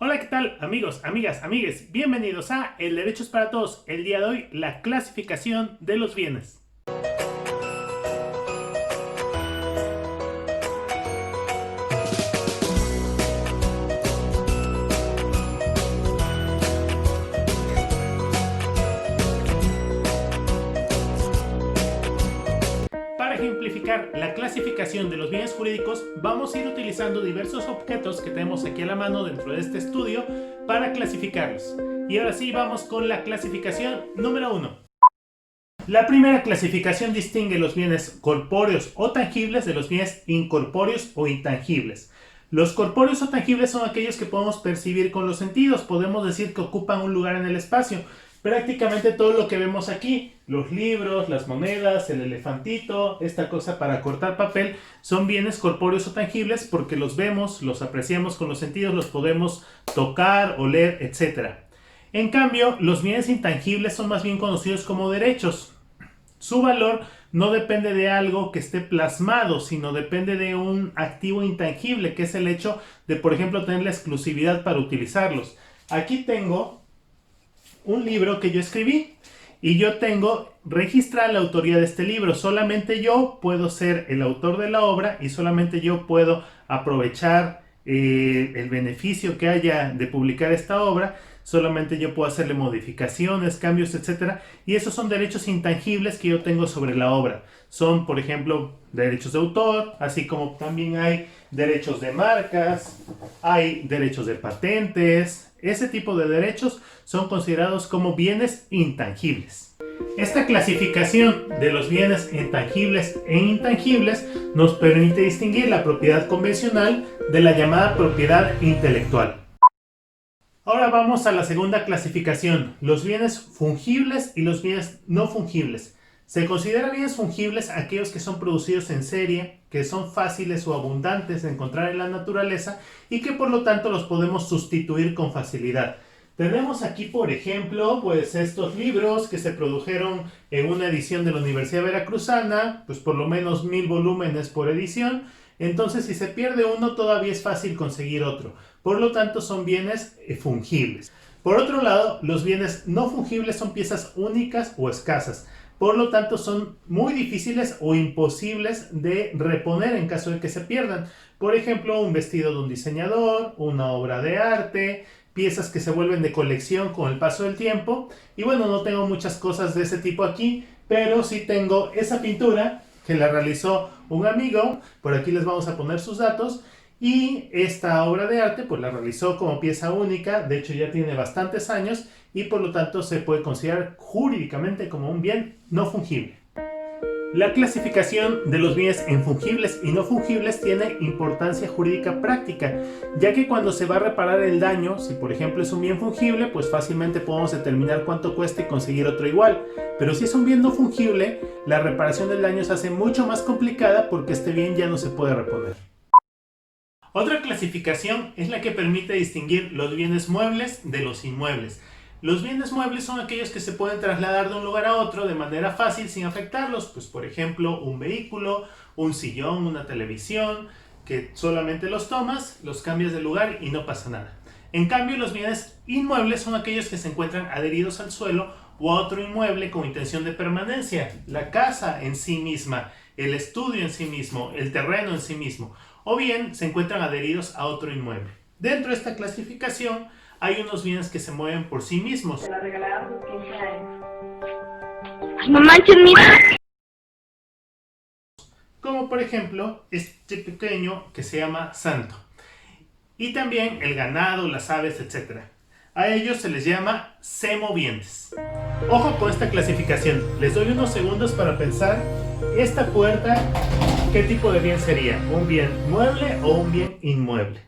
Hola, ¿qué tal amigos, amigas, amigues? Bienvenidos a El Derecho es para Todos. El día de hoy, la clasificación de los bienes. Para ejemplificar la clasificación de los bienes jurídicos, vamos a ir utilizando diversos objetos que tenemos aquí a la mano dentro de este estudio para clasificarlos. Y ahora sí, vamos con la clasificación número 1. La primera clasificación distingue los bienes corpóreos o tangibles de los bienes incorpóreos o intangibles. Los corpóreos o tangibles son aquellos que podemos percibir con los sentidos. Podemos decir que ocupan un lugar en el espacio. Prácticamente todo lo que vemos aquí, los libros, las monedas, el elefantito, esta cosa para cortar papel, son bienes corpóreos o tangibles porque los vemos, los apreciamos con los sentidos, los podemos tocar, oler, etc. En cambio, los bienes intangibles son más bien conocidos como derechos. Su valor no depende de algo que esté plasmado, sino depende de un activo intangible, que es el hecho de, por ejemplo, tener la exclusividad para utilizarlos. Aquí tengo un libro que yo escribí y yo tengo registrada la autoría de este libro. Solamente yo puedo ser el autor de la obra y solamente yo puedo aprovechar el beneficio que haya de publicar esta obra. Solamente yo puedo hacerle modificaciones, cambios, etcétera. Y esos son derechos intangibles que yo tengo sobre la obra. Son, por ejemplo, derechos de autor, así como también hay derechos de marcas, hay derechos de patentes. Ese tipo de derechos son considerados como bienes intangibles. Esta clasificación de los bienes intangibles e intangibles nos permite distinguir la propiedad convencional de la llamada propiedad intelectual. Ahora vamos a la segunda clasificación, los bienes fungibles y los bienes no fungibles. Se considera bienes fungibles aquellos que son producidos en serie, que son fáciles o abundantes de encontrar en la naturaleza y que por lo tanto los podemos sustituir con facilidad. Tenemos aquí, por ejemplo, pues estos libros que se produjeron en una edición de la Universidad Veracruzana, pues por lo menos 1000 volúmenes por edición. Entonces, si se pierde uno, todavía es fácil conseguir otro. Por lo tanto, son bienes fungibles. Por otro lado, los bienes no fungibles son piezas únicas o escasas. Por lo tanto, son muy difíciles o imposibles de reponer en caso de que se pierdan. Por ejemplo, un vestido de un diseñador, una obra de arte, piezas que se vuelven de colección con el paso del tiempo. Y bueno, no tengo muchas cosas de ese tipo aquí, pero sí tengo esa pintura que la realizó un amigo. Por aquí les vamos a poner sus datos. Y esta obra de arte pues la realizó como pieza única, de hecho ya tiene bastantes años y por lo tanto se puede considerar jurídicamente como un bien no fungible. La clasificación de los bienes en fungibles y no fungibles tiene importancia jurídica práctica, ya que cuando se va a reparar el daño, si por ejemplo es un bien fungible, pues fácilmente podemos determinar cuánto cuesta y conseguir otro igual. Pero si es un bien no fungible, la reparación del daño se hace mucho más complicada porque este bien ya no se puede reponer. Otra clasificación es la que permite distinguir los bienes muebles de los inmuebles. Los bienes muebles son aquellos que se pueden trasladar de un lugar a otro de manera fácil sin afectarlos, pues por ejemplo un vehículo, un sillón, una televisión, que solamente los tomas, los cambias de lugar y no pasa nada. En cambio, los bienes inmuebles son aquellos que se encuentran adheridos al suelo o a otro inmueble con intención de permanencia, la casa en sí misma, el estudio en sí mismo, el terreno en sí mismo, o bien se encuentran adheridos a otro inmueble. Dentro de esta clasificación hay unos bienes que se mueven por sí mismos. Te la regalaron por 15 años. Ay, no manches, mira. Como por ejemplo este pequeño que se llama santo. Y también el ganado, las aves, etc. A ellos se les llama semovientes. Ojo con esta clasificación. Les doy unos segundos para pensar. Esta puerta, ¿qué tipo de bien sería? ¿Un bien mueble o un bien inmueble?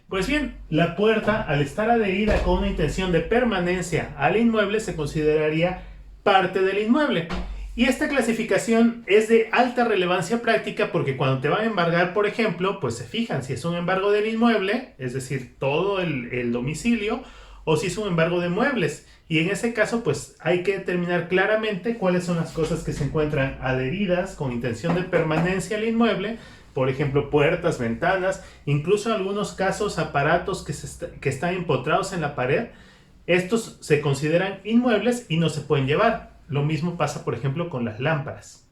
Pues bien, la puerta, al estar adherida con una intención de permanencia al inmueble, se consideraría parte del inmueble. Y esta clasificación es de alta relevancia práctica porque cuando te van a embargar, por ejemplo, pues se fijan si es un embargo del inmueble, es decir, todo el domicilio, o si es un embargo de muebles. Y en ese caso, pues hay que determinar claramente cuáles son las cosas que se encuentran adheridas con intención de permanencia al inmueble por ejemplo puertas, ventanas, incluso en algunos casos aparatos que están empotrados en la pared. Estos se consideran inmuebles y no se pueden llevar. Lo mismo pasa, por ejemplo, con las lámparas.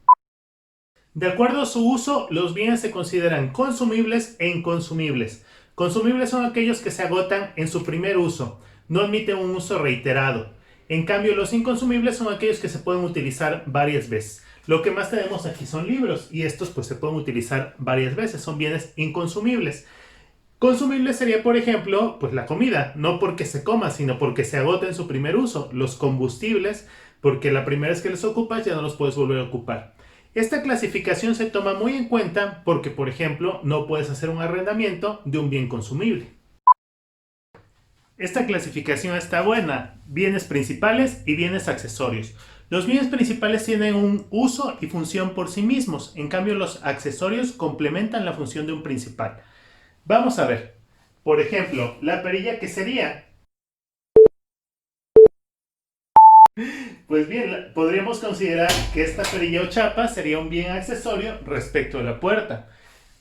De acuerdo a su uso, los bienes se consideran consumibles e inconsumibles. Consumibles son aquellos que se agotan en su primer uso, no admiten un uso reiterado. En cambio, los inconsumibles son aquellos que se pueden utilizar varias veces. Lo que más tenemos aquí son libros, y estos pues se pueden utilizar varias veces, son bienes inconsumibles. Consumible sería, por ejemplo, pues la comida, no porque se coma, sino porque se agota en su primer uso. Los combustibles, porque la primera vez que los ocupas ya no los puedes volver a ocupar. Esta clasificación se toma muy en cuenta porque, por ejemplo, no puedes hacer un arrendamiento de un bien consumible. Esta clasificación está buena: bienes principales y bienes accesorios. Los bienes principales tienen un uso y función por sí mismos, en cambio los accesorios complementan la función de un principal. Vamos a ver, por ejemplo, la perilla, ¿qué sería? Pues bien, podríamos considerar que esta perilla o chapa sería un bien accesorio respecto a la puerta,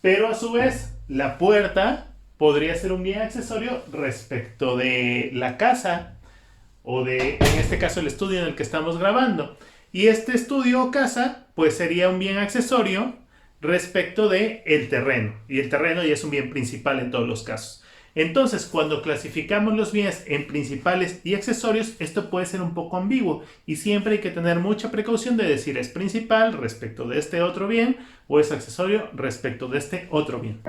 pero a su vez la puerta podría ser un bien accesorio respecto de la casa o de, en este caso, el estudio en el que estamos grabando, y este estudio o casa pues sería un bien accesorio respecto de el terreno, y el terreno ya es un bien principal en todos los casos. Entonces, cuando clasificamos los bienes en principales y accesorios, esto puede ser un poco ambiguo y siempre hay que tener mucha precaución de decir es principal respecto de este otro bien o es accesorio respecto de este otro bien.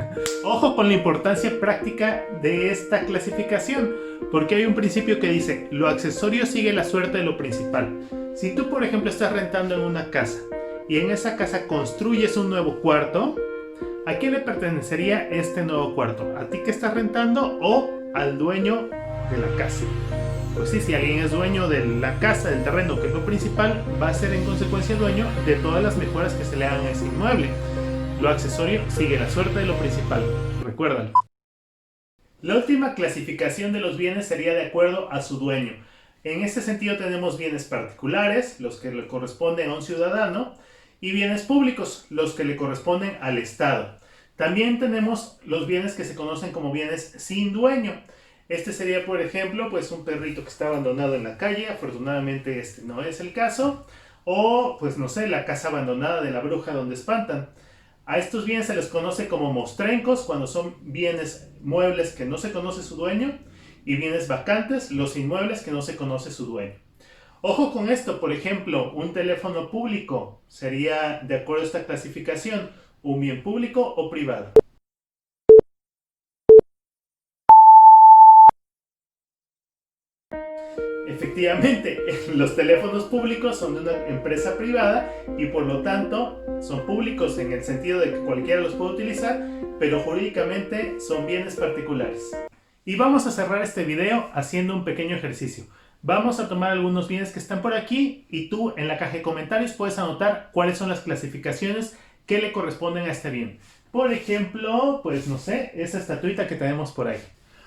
Ojo con la importancia práctica de esta clasificación, porque hay un principio que dice lo accesorio sigue la suerte de lo principal. Si tú, por ejemplo, estás rentando en una casa y en esa casa construyes un nuevo cuarto, ¿a quién le pertenecería este nuevo cuarto? ¿A ti que estás rentando o al dueño de la casa? Pues sí, si alguien es dueño de la casa, del terreno, que es lo principal, va a ser en consecuencia dueño de todas las mejoras que se le hagan a ese inmueble. Lo accesorio sigue la suerte de lo principal, recuérdalo. La última clasificación de los bienes sería de acuerdo a su dueño. En este sentido tenemos bienes particulares, los que le corresponden a un ciudadano, y bienes públicos, los que le corresponden al Estado. También tenemos los bienes que se conocen como bienes sin dueño. Este sería, por ejemplo, pues un perrito que está abandonado en la calle. Afortunadamente este no es el caso. O, pues no sé, la casa abandonada de la bruja donde espantan. A estos bienes se les conoce como mostrencos, cuando son bienes muebles que no se conoce su dueño, y bienes vacantes, los inmuebles que no se conoce su dueño. Ojo con esto, por ejemplo, un teléfono público sería, de acuerdo a esta clasificación, un bien público o privado. Efectivamente, los teléfonos públicos son de una empresa privada y por lo tanto son públicos en el sentido de que cualquiera los puede utilizar, pero jurídicamente son bienes particulares. Y vamos a cerrar este video haciendo un pequeño ejercicio. Vamos a tomar algunos bienes que están por aquí y tú en la caja de comentarios puedes anotar cuáles son las clasificaciones que le corresponden a este bien. Por ejemplo, pues no sé, esa estatuita que tenemos por ahí.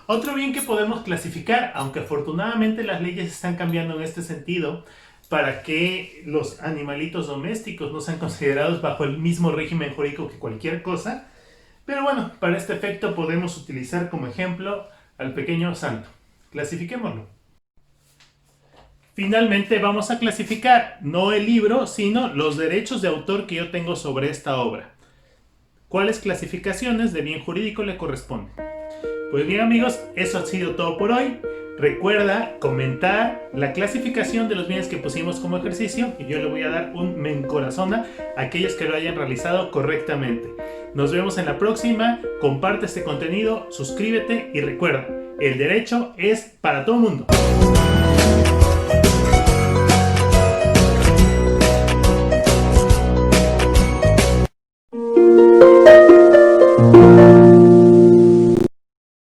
Otro bien que podemos clasificar, aunque afortunadamente las leyes están cambiando en este sentido, para que los animalitos domésticos no sean considerados bajo el mismo régimen jurídico que cualquier cosa. Pero bueno, para este efecto podemos utilizar como ejemplo al pequeño santo. Clasifiquémoslo. Finalmente vamos a clasificar no el libro, sino los derechos de autor que yo tengo sobre esta obra. ¿Cuáles clasificaciones de bien jurídico le corresponden? Pues bien amigos, eso ha sido todo por hoy. Recuerda comentar la clasificación de los bienes que pusimos como ejercicio y yo le voy a dar un me encorazona a aquellos que lo hayan realizado correctamente. Nos vemos en la próxima, comparte este contenido, suscríbete y recuerda, el derecho es para todo el mundo.